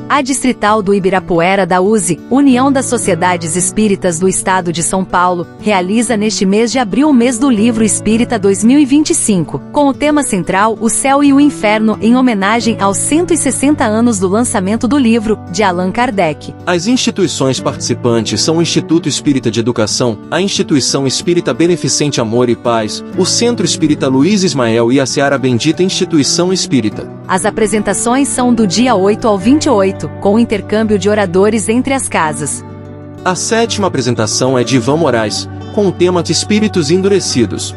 A Distrital do Ibirapuera da USE, União das Sociedades Espíritas do Estado de São Paulo, realiza neste mês de abril o Mês do Livro Espírita 2025, com o tema central O Céu e o Inferno, em homenagem aos 160 anos do lançamento do livro, de Allan Kardec. As instituições participantes são o Instituto Espírita de Educação, a Instituição Espírita Beneficente Amor e Paz, o Centro Espírita Luiz Ismael e a Seara Bendita Instituição Espírita. As apresentações são do dia 8 ao 28, com intercâmbio de oradores entre as casas. A 7ª apresentação é de Ivan Moraes, com o tema de Espíritos Endurecidos.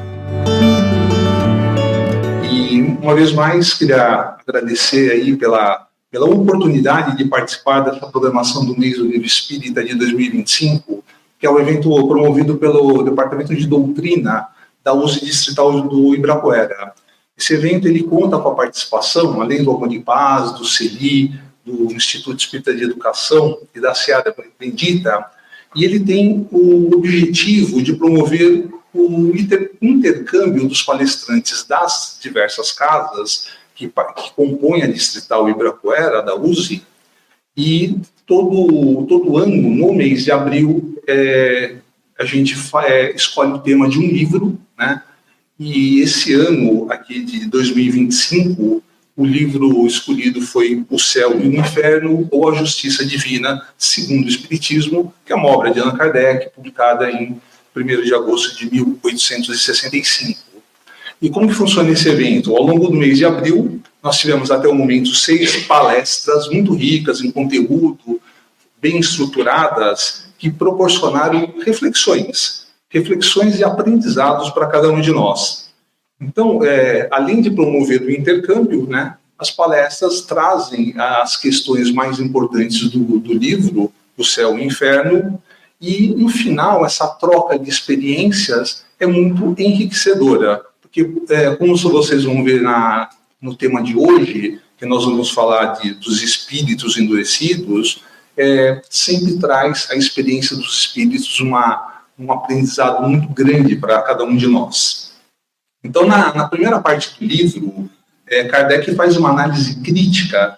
E, uma vez mais, queria agradecer aí pela oportunidade de participar dessa programação do Mês do Livro Espírita de 2025, que é um evento promovido pelo Departamento de Doutrina da USE Distrital do Ibirapuera. Esse evento ele conta com a participação, além do Amor de Paz, do CELI, do Instituto Espírita de Educação e da Seara Bendita, e ele tem o objetivo de promover o intercâmbio dos palestrantes das diversas casas que compõem a Distrital Ibirapuera, da USE, e todo ano, no mês de abril, a gente escolhe o tema de um livro, né? E esse ano, aqui de 2025, o livro escolhido foi O Céu e o Inferno, ou A Justiça Divina, segundo o Espiritismo, que é uma obra de Allan Kardec, publicada em 1º de agosto de 1865. E como que funciona esse evento? Ao longo do mês de abril, nós tivemos até o momento 6 palestras muito ricas em conteúdo, bem estruturadas, que proporcionaram reflexões e aprendizados para cada um de nós. Então, além de promover o intercâmbio, né, as palestras trazem as questões mais importantes do livro, O Céu e o Inferno, e, no final, essa troca de experiências é muito enriquecedora, porque, como vocês vão ver no tema de hoje, que nós vamos falar dos espíritos endurecidos, sempre traz a experiência dos espíritos um aprendizado muito grande para cada um de nós. Então, na primeira parte do livro, Kardec faz uma análise crítica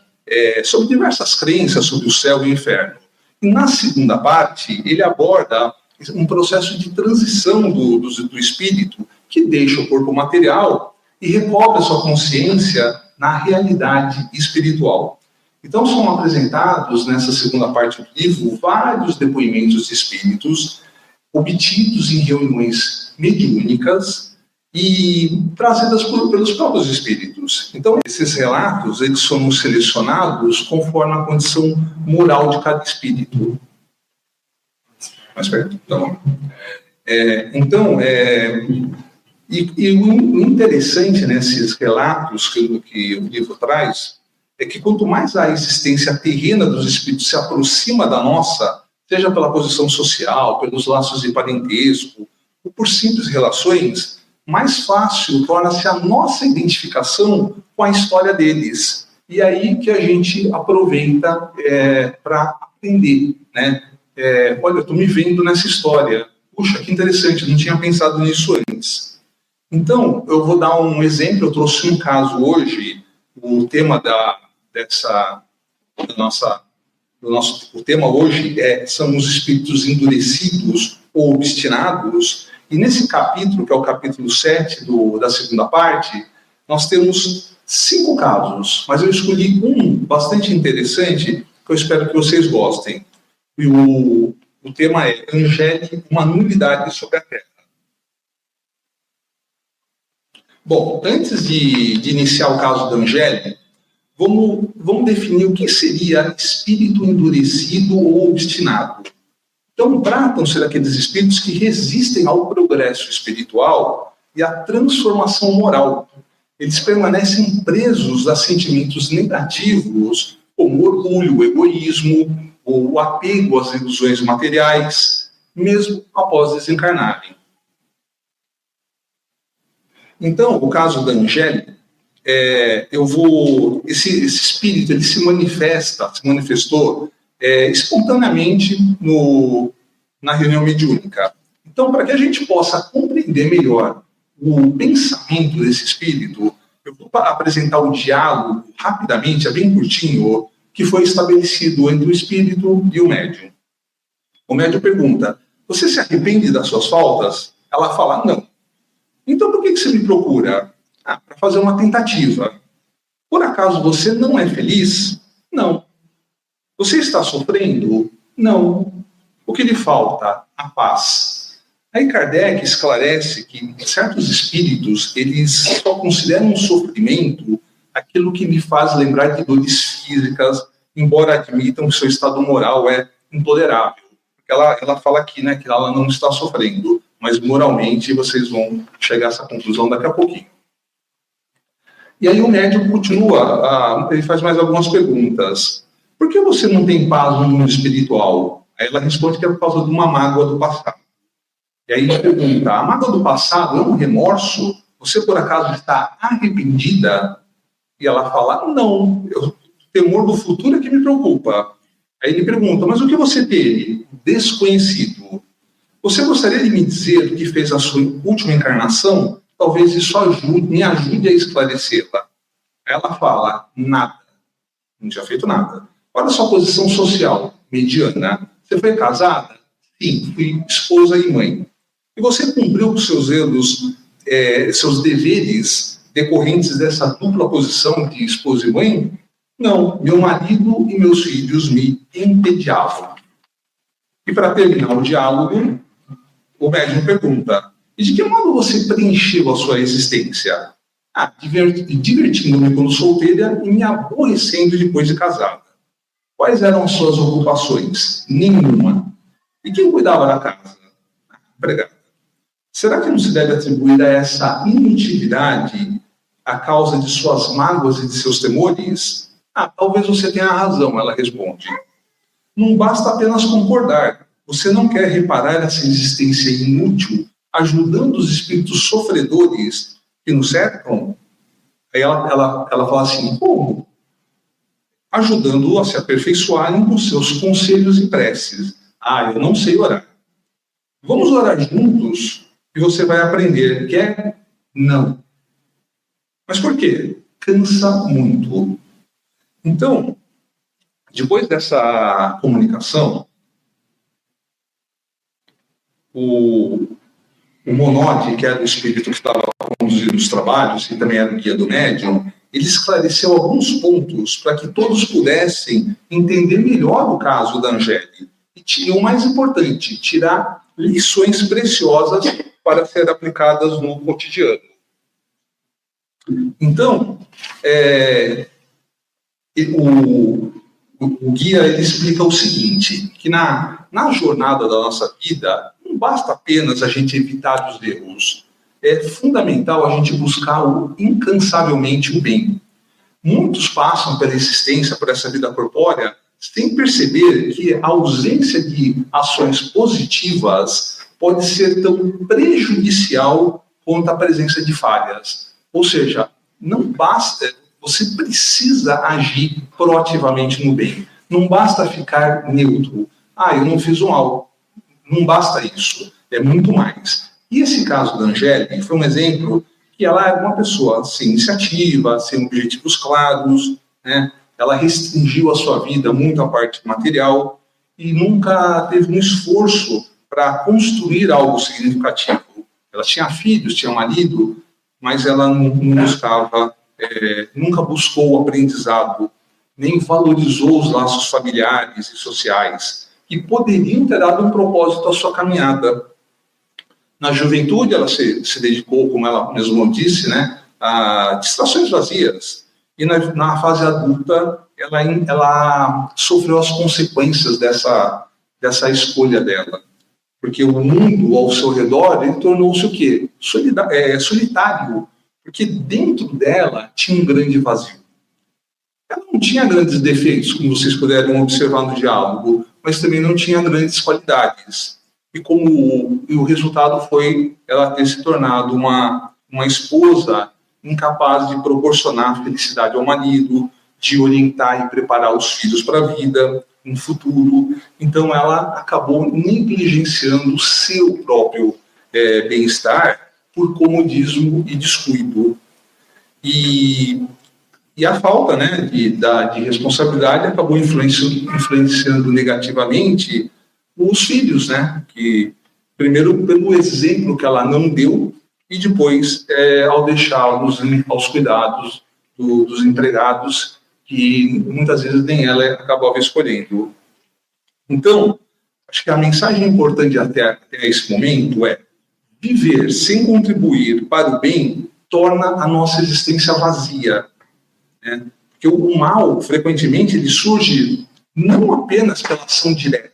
sobre diversas crenças sobre o céu e o inferno. E na segunda parte, ele aborda um processo de transição do espírito, que deixa o corpo material e recobra sua consciência na realidade espiritual. Então, são apresentados, nessa segunda parte do livro, vários depoimentos de espíritos obtidos em reuniões mediúnicas e trazidas pelos próprios espíritos. Então, esses relatos eles são selecionados conforme a condição moral de cada espírito. Mais perto? Tá bom. E o interessante nesses relatos que o livro traz é que quanto mais a existência terrena dos espíritos se aproxima da nossa, seja pela posição social, pelos laços de parentesco, ou por simples relações, mais fácil torna-se a nossa identificação com a história deles. E aí que a gente aproveita para aprender, né? Olha, eu estou me vendo nessa história. Puxa, que interessante, não tinha pensado nisso antes. Então, eu vou dar um exemplo, eu trouxe um caso hoje, o tema o tema hoje são os espíritos endurecidos ou obstinados, e nesse capítulo, que é o capítulo 7 da segunda parte, nós temos 5 casos, mas eu escolhi um bastante interessante, que eu espero que vocês gostem. E o tema é Angélica, uma nulidade sobre a Terra. Bom, antes de iniciar o caso da Angélica, vamos definir o que seria espírito endurecido ou obstinado. Então, tratam-se daqueles espíritos que resistem ao progresso espiritual e à transformação moral. Eles permanecem presos a sentimentos negativos, como o orgulho, o egoísmo, ou o apego às ilusões materiais, mesmo após desencarnarem. Então, o caso da Angélica, esse espírito ele se manifestou espontaneamente na reunião mediúnica. Então, para que a gente possa compreender melhor o pensamento desse espírito, eu vou apresentar o diálogo rapidamente, é bem curtinho, que foi estabelecido entre o espírito e o médium. O médium pergunta: você se arrepende das suas faltas? Ela fala: não. Então por que você me procura? Para fazer uma tentativa. Por acaso você não é feliz? Não. Você está sofrendo? Não. O que lhe falta? A paz. Aí Kardec esclarece que certos espíritos, eles só consideram um sofrimento aquilo que lhe faz lembrar de dores físicas, embora admitam que seu estado moral é intolerável. Ela fala aqui, né, que ela não está sofrendo, mas moralmente vocês vão chegar a essa conclusão daqui a pouquinho. E aí o médium continua, ele faz mais algumas perguntas. Por que você não tem paz no mundo espiritual? Aí ela responde que é por causa de uma mágoa do passado. E aí ele pergunta: a mágoa do passado é um remorso? Você por acaso está arrependida? E ela fala: não, o temor do futuro é que me preocupa. Aí ele pergunta: mas o que você teve? Desconhecido. Você gostaria de me dizer o que fez a sua última encarnação? Talvez isso me ajude a esclarecê-la. Ela fala: nada. Não tinha feito nada. Olha a sua posição social, mediana. Você foi casada? Sim, fui esposa e mãe. E você cumpriu com seus seus deveres decorrentes dessa dupla posição de esposa e mãe? Não, meu marido e meus filhos me entediavam. E para terminar o diálogo, o médium pergunta: e de que modo você preencheu a sua existência? Divertindo-me quando solteira e me aborrecendo depois de casada. Quais eram as suas ocupações? Nenhuma. E quem cuidava da casa? Empregada. Será que não se deve atribuir a essa inutilidade a causa de suas mágoas e de seus temores? Talvez você tenha razão, ela responde. Não basta apenas concordar. Você não quer reparar essa existência inútil, ajudando os espíritos sofredores que nos cercam? Aí ela fala assim: como? Ajudando-o a se aperfeiçoarem com seus conselhos e preces. Eu não sei orar. Vamos orar juntos e você vai aprender. Quer? Não. Mas por quê? Cansa muito. Então, depois dessa comunicação, o Monod, que era o espírito que estava conduzindo os trabalhos, e também era o guia do médium, ele esclareceu alguns pontos para que todos pudessem entender melhor o caso da Angélica. E o mais importante, tirar lições preciosas para serem aplicadas no cotidiano. Então, o guia ele explica o seguinte, que na jornada da nossa vida, não basta apenas a gente evitar os erros. É fundamental a gente buscar incansavelmente o bem. Muitos passam pela existência, por essa vida corpórea, sem perceber que a ausência de ações positivas pode ser tão prejudicial quanto a presença de falhas. Ou seja, não basta, você precisa agir proativamente no bem. Não basta ficar neutro. Eu não fiz o mal. Não basta isso. É muito mais. E esse caso da Angélica foi um exemplo que ela é uma pessoa sem iniciativa, sem objetivos claros, né? Ela restringiu a sua vida muito à parte material e nunca teve um esforço para construir algo significativo. Ela tinha filhos, tinha marido, mas ela não buscava, nunca buscou o aprendizado, nem valorizou os laços familiares e sociais, que poderiam ter dado um propósito à sua caminhada. Na juventude, ela se dedicou, como ela mesma disse, né, a distrações vazias. E na fase adulta, ela sofreu as consequências dessa escolha dela. Porque o mundo ao seu redor, ele tornou-se o quê? Solitário. Porque dentro dela tinha um grande vazio. Ela não tinha grandes defeitos, como vocês puderam observar no diálogo, mas também não tinha grandes qualidades. E o resultado foi ela ter se tornado uma esposa incapaz de proporcionar felicidade ao marido, de orientar e preparar os filhos para a vida, um futuro. Então ela acabou negligenciando o seu próprio bem-estar por comodismo e descuido. E E a falta, né, de responsabilidade acabou influenciando negativamente os filhos, né, que primeiro pelo exemplo que ela não deu e depois ao deixá-los aos cuidados dos empregados, que muitas vezes nem ela acabava escolhendo. Então, acho que a mensagem importante até esse momento é: viver sem contribuir para o bem torna a nossa existência vazia. Né? Porque o mal, frequentemente, ele surge não apenas pela ação direta,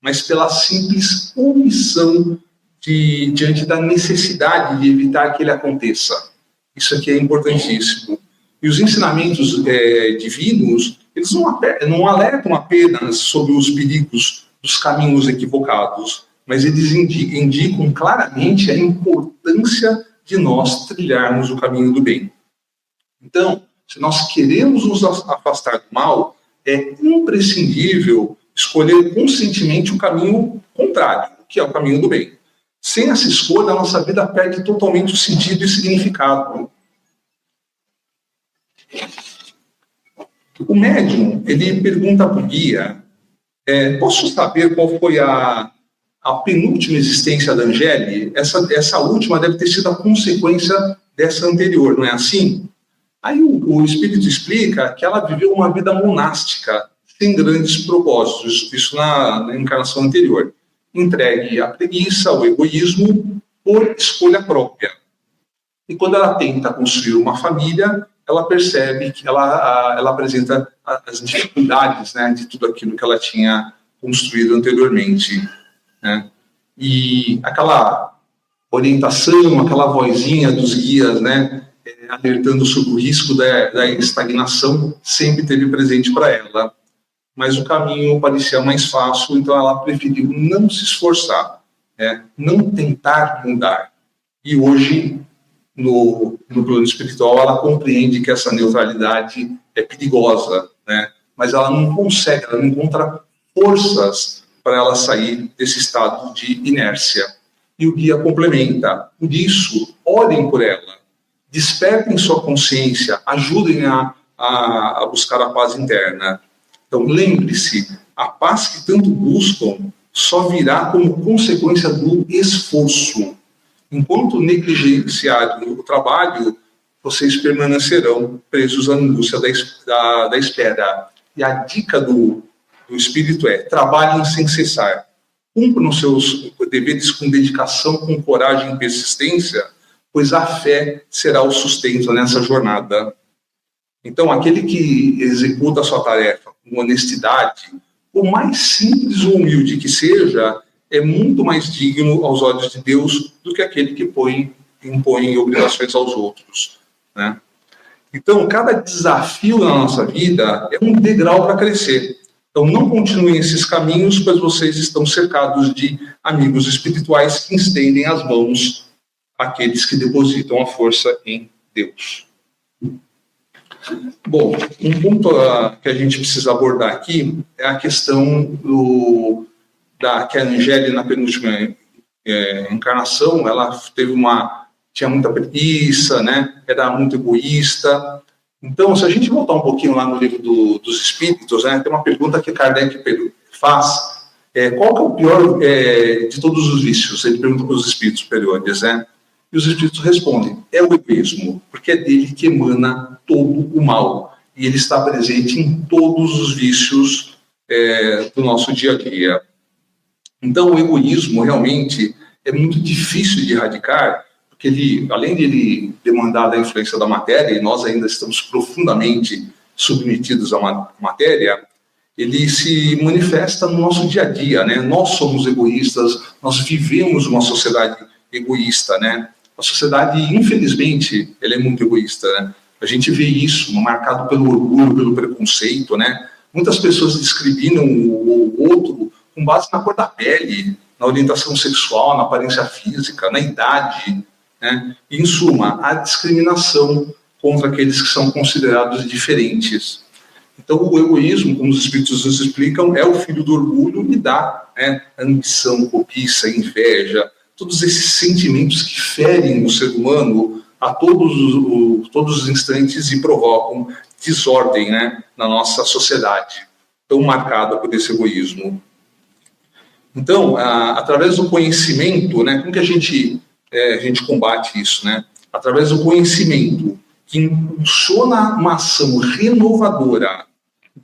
mas pela simples omissão diante da necessidade de evitar que ele aconteça. Isso aqui é importantíssimo. E os ensinamentos divinos, eles não alertam apenas sobre os perigos dos caminhos equivocados, mas eles indicam claramente a importância de nós trilharmos o caminho do bem. Então, se nós queremos nos afastar do mal, é imprescindível escolher conscientemente o caminho contrário, que é o caminho do bem. Sem essa escolha, a nossa vida perde totalmente o sentido e significado. O médium, ele pergunta para o guia: posso saber qual foi a penúltima existência da Angélica? Essa última deve ter sido a consequência dessa anterior, não é assim? Aí o espírito explica que ela viveu uma vida monástica, sem grandes propósitos, isso na encarnação anterior, entregue à preguiça, ao egoísmo, por escolha própria. E quando ela tenta construir uma família, ela percebe que ela apresenta as dificuldades, né, de tudo aquilo que ela tinha construído anteriormente. Né? E aquela orientação, aquela vozinha dos guias, né, alertando sobre o risco da estagnação, sempre esteve presente para ela. Mas o caminho parecia mais fácil, então ela preferiu não se esforçar, não tentar mudar. E hoje, no plano espiritual, ela compreende que essa neutralidade é perigosa, né? Mas ela não consegue, ela não encontra forças para ela sair desse estado de inércia. E o guia complementa: por isso, orem por ela, despertem sua consciência, ajudem a buscar a paz interna. Então, lembre-se, a paz que tanto buscam só virá como consequência do esforço. Enquanto negligenciarem o trabalho, vocês permanecerão presos à angústia da espera. E a dica do Espírito é: trabalhem sem cessar. Cumpram os seus deveres com dedicação, com coragem e persistência, pois a fé será o sustento nessa jornada. Então, aquele que executa a sua tarefa com honestidade, por mais simples ou humilde que seja, é muito mais digno aos olhos de Deus do que aquele que impõe obrigações aos outros. Né? Então, cada desafio na nossa vida é um degrau para crescer. Então, não continuem esses caminhos, pois vocês estão cercados de amigos espirituais que estendem as mãos àqueles que depositam a força em Deus. Bom, um ponto que a gente precisa abordar aqui é a questão que a Angélica, na penúltima encarnação, ela tinha muita preguiça, né? Era muito egoísta. Então, se a gente voltar um pouquinho lá no livro dos Espíritos, né, tem uma pergunta que Kardec faz: qual que é o pior de todos os vícios? Ele pergunta para os espíritos superiores, né? E os espíritos respondem: é o egoísmo, porque é dele que emana todo o mal. E ele está presente em todos os vícios do nosso dia a dia. Então, o egoísmo realmente é muito difícil de erradicar, porque ele, além de ele demandar da influência da matéria, e nós ainda estamos profundamente submetidos à matéria, ele se manifesta no nosso dia a dia, né? Nós somos egoístas, nós vivemos uma sociedade egoísta, né? A sociedade, infelizmente, ela é muito egoísta, né? A gente vê isso marcado pelo orgulho, pelo preconceito, né? Muitas pessoas discriminam o outro com base na cor da pele, na orientação sexual, na aparência física, na idade, né? E, em suma, a discriminação contra aqueles que são considerados diferentes. Então, o egoísmo, como os espíritos nos explicam, é o filho do orgulho e da ambição, cobiça, inveja, todos esses sentimentos que ferem o ser humano a todos os instantes e provocam desordem, né, na nossa sociedade, tão marcada por esse egoísmo. Então, através do conhecimento, né, como que a gente combate isso, né? Através do conhecimento, que impulsiona uma ação renovadora,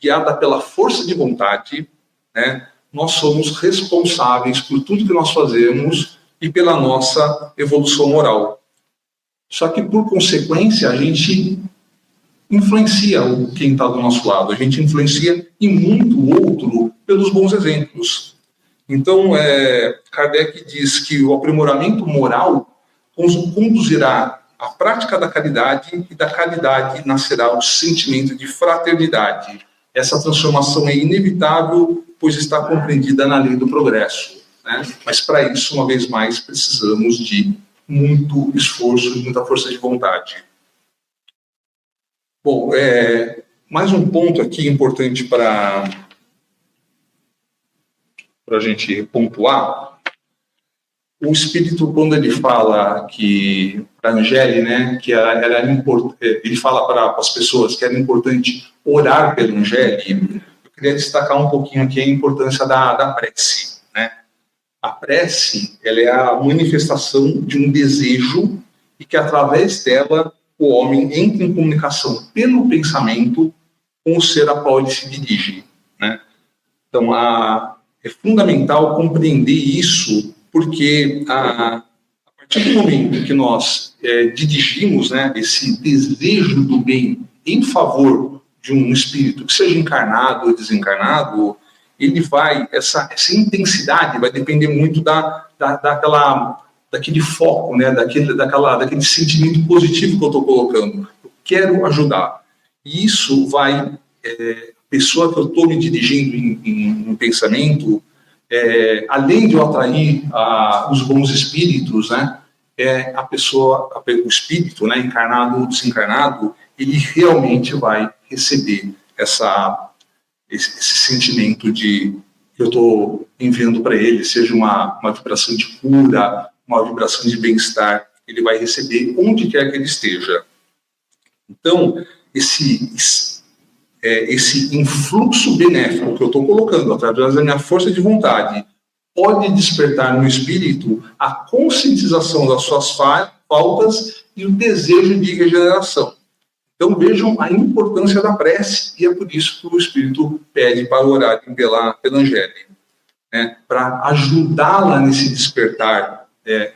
guiada pela força de vontade, né, nós somos responsáveis por tudo que nós fazemos e pela nossa evolução moral. Só que, por consequência, a gente influencia quem está do nosso lado, a gente influencia e muito outro pelos bons exemplos. Então, Kardec diz que o aprimoramento moral conduzirá à prática da caridade, e da caridade nascerá o sentimento de fraternidade. Essa transformação é inevitável, pois está compreendida na lei do progresso, né? Mas, para isso, uma vez mais, precisamos de muito esforço e muita força de vontade. Bom, mais um ponto aqui importante para a gente pontuar. O Espírito, quando ele fala que para a Angélica, né, que ele fala para as pessoas que era importante orar pela Angélica, eu queria destacar um pouquinho aqui a importância da prece, né? A prece, ela é a manifestação de um desejo e que, através dela, o homem entra em comunicação pelo pensamento com o ser a qual ele se dirige, né? Então, é fundamental compreender isso, porque a partir do momento que nós dirigimos, né, esse desejo do bem em favor de um espírito, que seja encarnado ou desencarnado, ele vai, essa intensidade vai depender muito daquele foco, né, daquele sentimento positivo que eu estou colocando. Eu quero ajudar. E isso vai, a pessoa que eu estou me dirigindo em pensamento, além de eu atrair os bons espíritos, né, o espírito, né, encarnado ou desencarnado, ele realmente vai receber esse sentimento de que eu estou enviando para ele, seja uma vibração de cura, uma vibração de bem-estar, ele vai receber onde quer que ele esteja. Então, esse influxo benéfico que eu estou colocando através da minha força de vontade pode despertar no espírito a conscientização das suas faltas e o desejo de regeneração. Então, vejam a importância da prece, e é por isso que o Espírito pede para orar pela Angélica, né, para ajudá-la nesse despertar.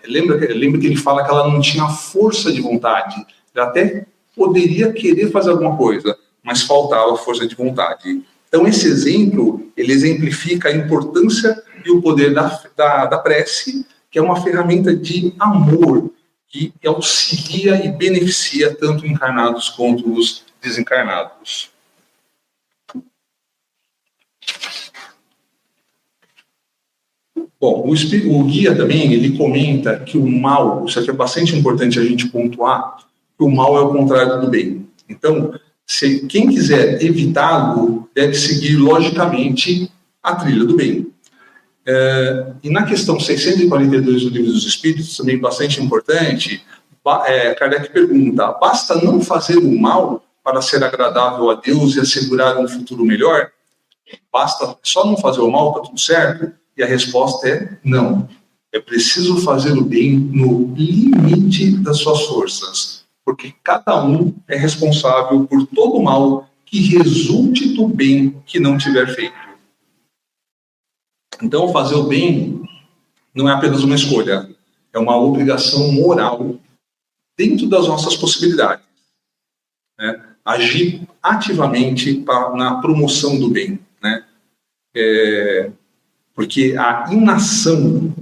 Lembra que ele fala que ela não tinha força de vontade, ela até poderia querer fazer alguma coisa, mas faltava força de vontade. Então, esse exemplo, ele exemplifica a importância e o poder da prece, que é uma ferramenta de amor, que auxilia e beneficia tanto encarnados quanto os desencarnados. Bom, o guia também, ele comenta que o mal, isso aqui é bastante importante a gente pontuar, que o mal é o contrário do bem. Então, quem quiser evitá-lo, deve seguir logicamente a trilha do bem. E na questão 642 do Livro dos Espíritos, também bastante importante, Kardec pergunta: basta não fazer o mal para ser agradável a Deus e assegurar um futuro melhor? Basta só não fazer o mal, está tudo certo? E a resposta é não. É preciso fazer o bem no limite das suas forças, porque cada um é responsável por todo o mal que resulte do bem que não tiver feito. Então, fazer o bem não é apenas uma escolha, é uma obrigação moral dentro das nossas possibilidades, né? Agir ativamente na promoção do bem, né? Porque a inação,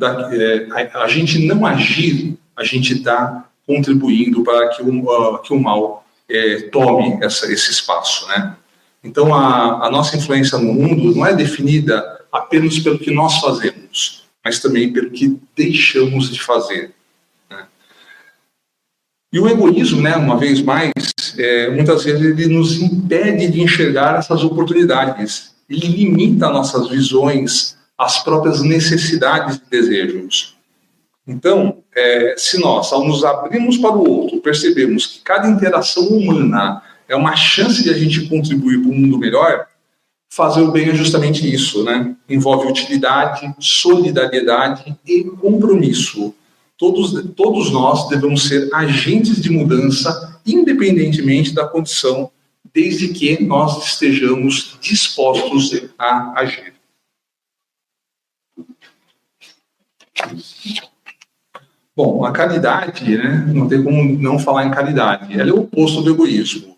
a gente não agir, a gente está contribuindo para que o mal tome esse espaço, né? Então, a nossa influência no mundo não é definida apenas pelo que nós fazemos, mas também pelo que deixamos de fazer, né? E o egoísmo, né, uma vez mais, muitas vezes ele nos impede de enxergar essas oportunidades. Ele limita nossas visões às próprias necessidades e desejos. Então, se nós, ao nos abrirmos para o outro, percebemos que cada interação humana é uma chance de a gente contribuir para um mundo melhor, fazer o bem é justamente isso, né? Envolve utilidade, solidariedade e compromisso. Todos nós devemos ser agentes de mudança, independentemente da condição, desde que nós estejamos dispostos a agir. Bom, a caridade, né, não tem como não falar em caridade, ela é o oposto do egoísmo.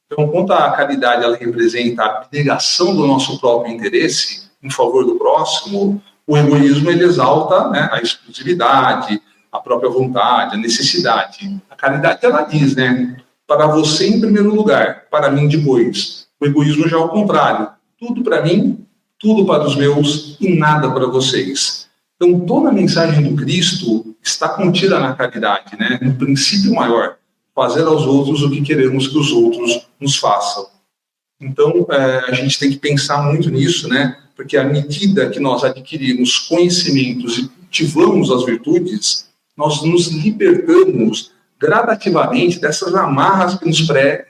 Então, enquanto a caridade ela representa a abnegação do nosso próprio interesse em favor do próximo, o egoísmo ele exalta, né, a exclusividade, a própria vontade, a necessidade. A caridade ela diz, né, para você em primeiro lugar, para mim depois. O egoísmo já é o contrário, tudo para mim, tudo para os meus e nada para vocês. Então, toda a mensagem do Cristo está contida na caridade, né? No princípio maior, fazer aos outros o que queremos que os outros nos façam. Então, a gente tem que pensar muito nisso, né? Porque à medida que nós adquirimos conhecimentos e cultivamos as virtudes, nós nos libertamos gradativamente dessas amarras que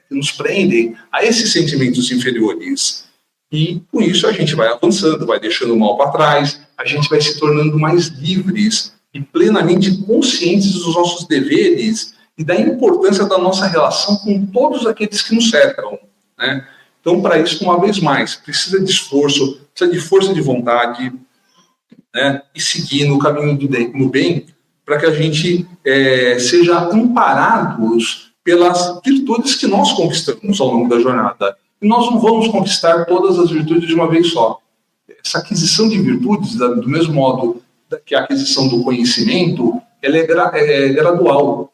nos prendem a esses sentimentos inferiores. E, com isso, a gente vai avançando, vai deixando o mal para trás, a gente vai se tornando mais livres e plenamente conscientes dos nossos deveres e da importância da nossa relação com todos aqueles que nos cercam, né? Então, para isso, uma vez mais, precisa de esforço, precisa de força de vontade, né? E seguir no caminho do bem, para que a gente seja amparados pelas virtudes que nós conquistamos ao longo da jornada. E nós não vamos conquistar todas as virtudes de uma vez só. Essa aquisição de virtudes, do mesmo modo que a aquisição do conhecimento, ela é gradual.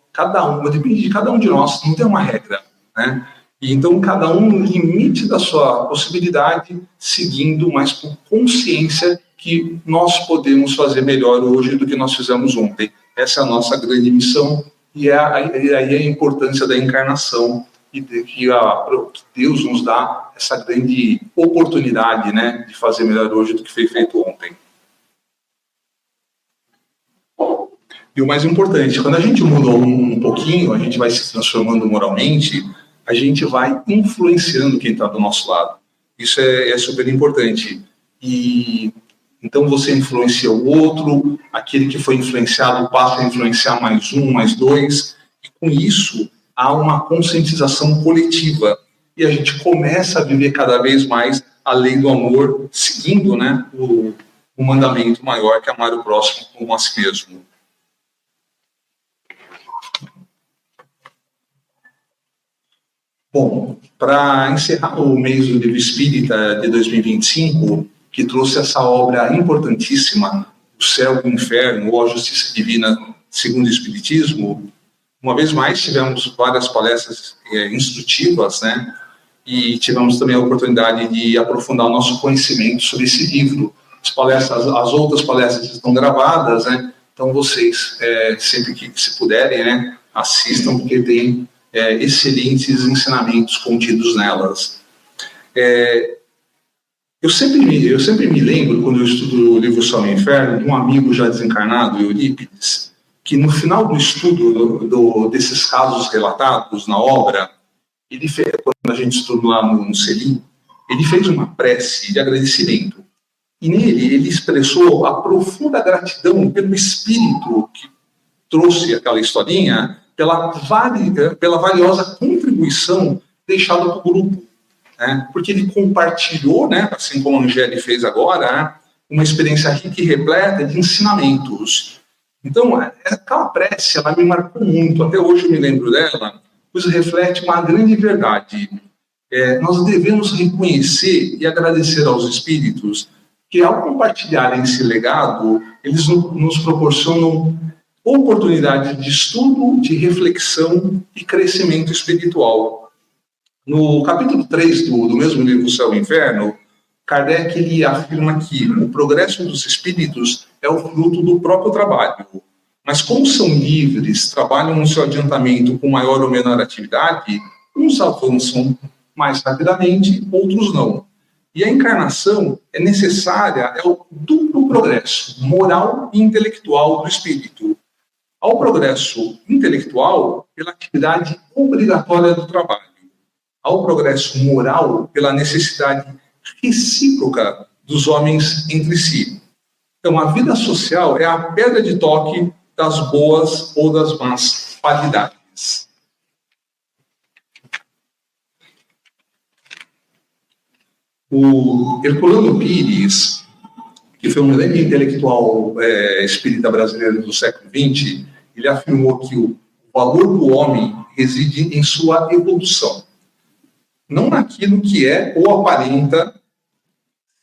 Depende de cada um de nós, não tem uma regra, né? E então, cada um no limite da sua possibilidade, seguindo, mas com consciência que nós podemos fazer melhor hoje do que nós fizemos ontem. Essa é a nossa grande missão e aí a importância da encarnação e de que Deus nos dá essa grande oportunidade, né, de fazer melhor hoje do que foi feito ontem. E o mais importante, quando a gente muda um pouquinho, a gente vai se transformando moralmente, a gente vai influenciando quem está do nosso lado. Isso é super importante. E então você influencia o outro, aquele que foi influenciado passa a influenciar mais um, mais dois, e com isso há uma conscientização coletiva. E a gente começa a viver cada vez mais a lei do amor, seguindo, né, o mandamento maior, que é amar o próximo como a si mesmo. Bom, para encerrar o mês do Livro Espírita de 2025, que trouxe essa obra importantíssima, O Céu e o Inferno, ou A Justiça Divina segundo o Espiritismo, uma vez mais tivemos várias palestras instrutivas, né? E tivemos também a oportunidade de aprofundar o nosso conhecimento sobre esse livro. As outras palestras estão gravadas, né? Então vocês, sempre que se puderem, né, assistam, porque tem excelentes ensinamentos contidos nelas. Eu sempre me lembro, quando eu estudo o livro Céu e Inferno, de um amigo já desencarnado, Eurípides, que no final do estudo desses casos relatados na obra, ele fez, quando a gente estudou lá no Selim, ele fez uma prece de agradecimento. E nele ele expressou a profunda gratidão pelo espírito que trouxe aquela historinha, pela valiosa contribuição deixada para o grupo. Né? Porque ele compartilhou, né, assim como a Angélica fez agora, né, uma experiência rica e repleta de ensinamentos. Então, aquela prece, ela me marcou muito, até hoje eu me lembro dela, pois reflete uma grande verdade. Nós devemos reconhecer e agradecer aos espíritos que, ao compartilharem esse legado, eles nos proporcionam oportunidade de estudo, de reflexão e crescimento espiritual. No capítulo 3 do mesmo livro, O Céu e o Inferno, Kardec ele afirma que o progresso dos espíritos é o fruto do próprio trabalho. Mas como são livres, trabalham no seu adiantamento com maior ou menor atividade, uns avançam mais rapidamente, outros não. E a encarnação é necessária, é o duplo progresso, moral e intelectual do espírito. ao progresso intelectual pela atividade obrigatória do trabalho, ao progresso moral pela necessidade recíproca dos homens entre si. Então, a vida social é a pedra de toque das boas ou das más qualidades. O Herculano Pires, que foi um grande intelectual espírita brasileiro do século XX, ele afirmou que o valor do homem reside em sua evolução, não naquilo que é ou aparenta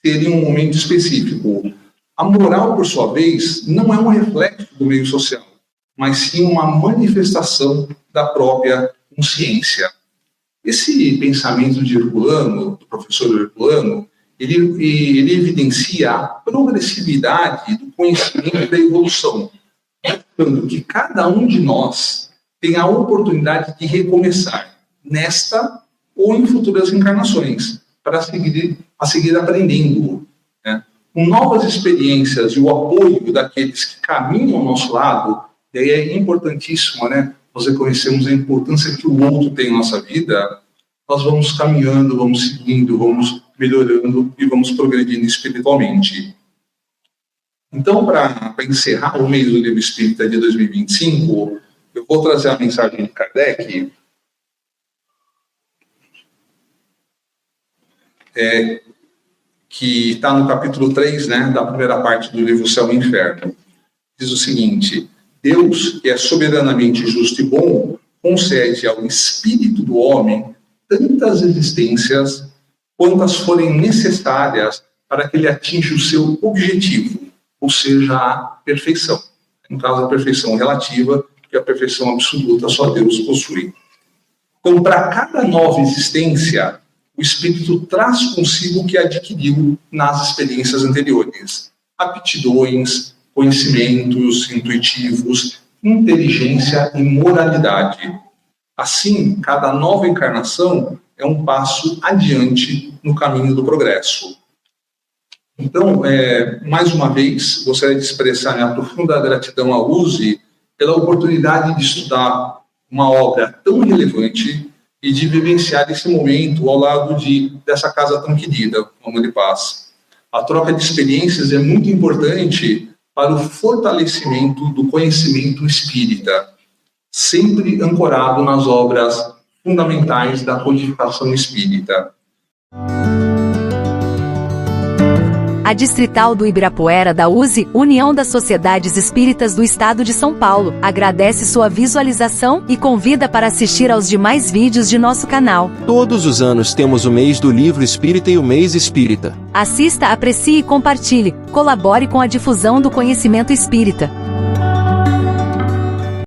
ser em um momento específico. A moral, por sua vez, não é um reflexo do meio social, mas sim uma manifestação da própria consciência. Esse pensamento de Herculano, do professor Herculano, ele evidencia a progressividade do conhecimento e da evolução, mostrando que cada um de nós tem a oportunidade de recomeçar nesta ou em futuras encarnações, para seguir aprendendo, né? Com novas experiências e o apoio daqueles que caminham ao nosso lado, e aí é importantíssimo, né? Nós reconhecemos a importância que o outro tem em nossa vida, nós vamos caminhando, vamos seguindo, vamos melhorando e vamos progredindo espiritualmente. Então, para encerrar o mês do Livro Espírita de 2025, eu vou trazer a mensagem de Kardec, que está no capítulo 3, né, da primeira parte do livro Céu e Inferno. Diz o seguinte: Deus, que é soberanamente justo e bom, concede ao espírito do homem tantas existências quantas forem necessárias para que ele atinja o seu objetivo, ou seja, a perfeição. No caso, a perfeição relativa, que a perfeição absoluta só Deus possui. Então, para cada nova existência, o espírito traz consigo o que adquiriu nas experiências anteriores: aptidões, conhecimentos intuitivos, inteligência e moralidade. Assim, cada nova encarnação é um passo adiante no caminho do progresso. Então, mais uma vez, gostaria de expressar minha profunda gratidão à USE pela oportunidade de estudar uma obra tão relevante e de vivenciar esse momento ao lado dessa casa tão querida, Amor e Paz. A troca de experiências é muito importante para o fortalecimento do conhecimento espírita, sempre ancorado nas obras fundamentais da codificação espírita. A Distrital do Ibirapuera da USE, União das Sociedades Espíritas do Estado de São Paulo, agradece sua visualização e convida para assistir aos demais vídeos de nosso canal. Todos os anos temos o mês do Livro Espírita e o mês Espírita. Assista, aprecie e compartilhe. Colabore com a difusão do conhecimento espírita.